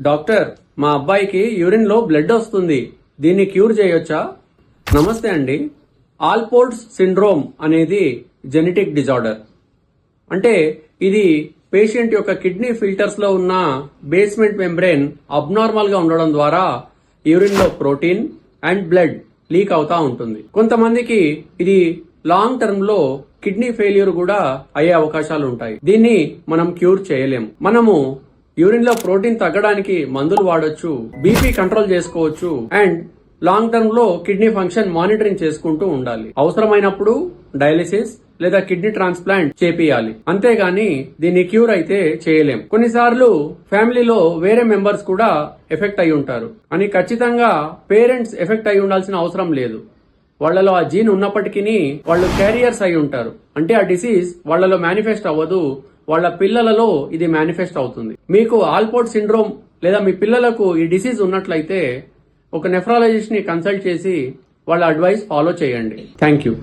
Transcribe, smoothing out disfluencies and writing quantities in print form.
Doctor, మా అబ్బాయికి urine లో బ్లడ్ వస్తుంది, దీన్ని క్యూర్ చేయొచ్చా? నమస్తే అండి. ఆల్పోర్ట్స్ సిండ్రోమ్ అనేది జెనెటిక్ డిజార్డర్. అంటే ఇది పేషెంట్ యొక్క కిడ్నీ ఫిల్టర్స్ లో ఉన్న బేస్మెంట్ మెంబ్రెయిన్ అబ్నార్మల్ గా ఉండడం ద్వారా యూరిన్ లో ప్రోటీన్ అండ్ బ్లడ్ లీక్ అవుతా ఉంటుంది. కొంతమందికి ఇది లాంగ్ టర్మ్ లో కిడ్నీ ఫెయిల్యూర్ కూడా అయ్యే అవకాశాలు ఉంటాయి. దీన్ని మనం క్యూర్ చేయలేం. మనము యూరిన్ లో ప్రోటీన్ తగ్గడానికి మందులు వాడొచ్చు, బీపీ కంట్రోల్ చేసుకోవచ్చు అండ్ లాంగ్ టర్మ్ లో కిడ్నీ ఫంక్షన్ మానిటరింగ్ చేసుకుంటూ ఉండాలి. అవసరమైనప్పుడు డయాలిసిస్ లేదా కిడ్నీ ట్రాన్స్ప్లాంట్ చేపియాలి. అంతేగాని దీన్ని క్యూర్ అయితే చేయలేం. కొన్నిసార్లు ఫ్యామిలీలో వేరే మెంబర్స్ కూడా ఎఫెక్ట్ అయి ఉంటారు అని ఖచ్చితంగా పేరెంట్స్ ఎఫెక్ట్ అయి ఉండాల్సిన అవసరం లేదు. వాళ్లలో ఆ జీన్ ఉన్నప్పటికీ వాళ్ళు క్యారియర్స్ అయి ఉంటారు. అంటే ఆ డిసీజ్ వాళ్లలో మేనిఫెస్ట్ అవ్వదు, వాళ్ళ పిల్లలలో ఇది మేనిఫెస్ట్ అవుతుంది. మీకు ఆల్పోర్ట్ సిండ్రోమ్ లేదా మీ పిల్లలకు ఈ డిసీజ్ ఉన్నట్లయితే ఒక నెఫ్రాలజిస్ట్ ని కన్సల్ట్ చేసి వాళ్ళ అడ్వైస్ ఫాలో చేయండి. Thank you.